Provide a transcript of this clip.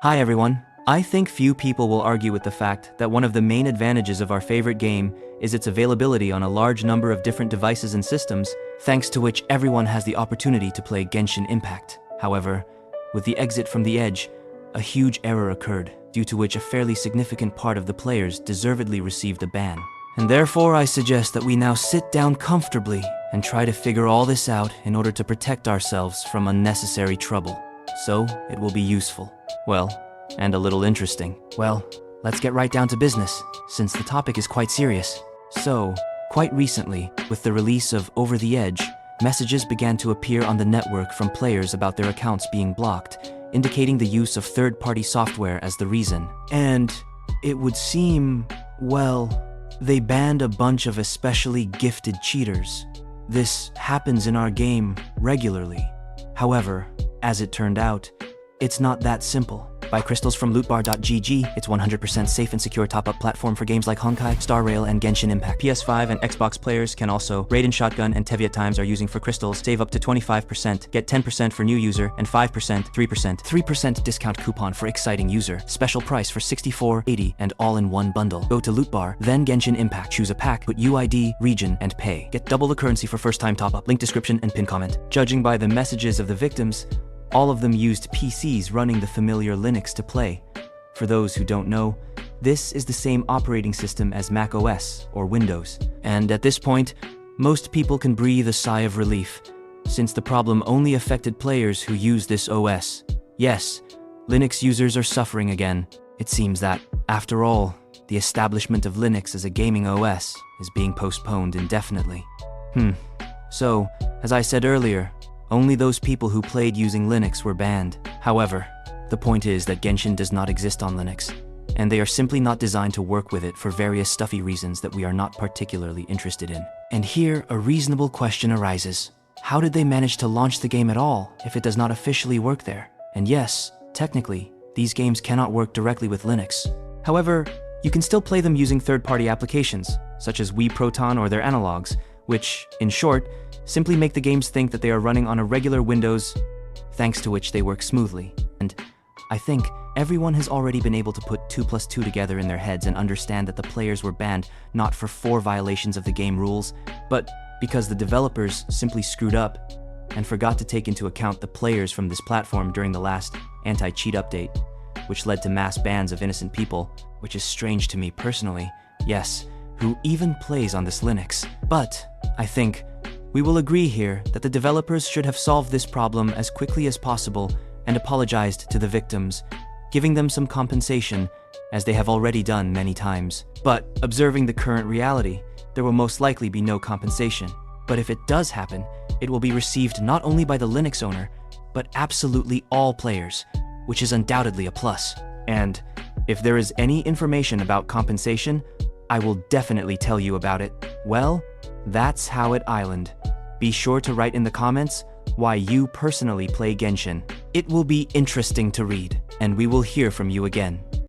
Hi everyone. I think few people will argue with the fact that one of the main advantages of our favorite game is its availability on a large number of different devices and systems, thanks to which everyone has the opportunity to play Genshin Impact. However, with the exit from the Edge, a huge error occurred, due to which a fairly significant part of the players deservedly received a ban. And therefore I suggest that we now sit down comfortably and try to figure all this out in order to protect ourselves from unnecessary trouble. So, it will be useful. Well, and a little interesting. Well, let's get right down to business, since the topic is quite serious. So, quite recently, with the release of Over the Edge, messages began to appear on the network from players about their accounts being blocked, indicating the use of third-party software as the reason. And it would seem, well, they banned a bunch of especially gifted cheaters. This happens in our game regularly. However, as it turned out, it's not that simple. Buy crystals from lootbar.gg, it's 100% safe and secure top-up platform for games like Honkai, Star Rail, and Genshin Impact. PS5 and Xbox players can also raid in shotgun and Teyvat times are using for crystals, save up to 25%, get 10% for new user, and 5%, 3% discount coupon for exciting user, special price for $64.80 and all-in-one bundle. Go to lootbar, then Genshin Impact, choose a pack, put UID, region, and pay. Get double the currency for first-time top-up, link description and pin comment. Judging by the messages of the victims, all of them used PCs running the familiar Linux to play. For those who don't know, this is the same operating system as Mac OS or Windows. And at this point, most people can breathe a sigh of relief, since the problem only affected players who use this OS. Yes, Linux users are suffering again. It seems that, after all, the establishment of Linux as a gaming OS is being postponed indefinitely. So, as I said earlier, only those people who played using Linux were banned. However, the point is that Genshin does not exist on Linux, and they are simply not designed to work with it for various stuffy reasons that we are not particularly interested in. And here, a reasonable question arises. How did they manage to launch the game at all if it does not officially work there? And yes, technically, these games cannot work directly with Linux. However, you can still play them using third-party applications, such as Wii Proton or their analogs, which, in short, simply make the games think that they are running on a regular Windows, thanks to which they work smoothly. And I think everyone has already been able to put 2 plus 2 together in their heads and understand that the players were banned not for 4 violations of the game rules, but because the developers simply screwed up and forgot to take into account the players from this platform during the last anti-cheat update, which led to mass bans of innocent people, which is strange to me personally, yes, who even plays on this Linux. But I think we will agree here that the developers should have solved this problem as quickly as possible and apologized to the victims, giving them some compensation, as they have already done many times. But observing the current reality, there will most likely be no compensation. But if it does happen, it will be received not only by the Linux owner, but absolutely all players, which is undoubtedly a plus. And if there is any information about compensation, I will definitely tell you about it. Well, that's how it Island. Be sure to write in the comments why you personally play Genshin. It will be interesting to read, and we will hear from you again.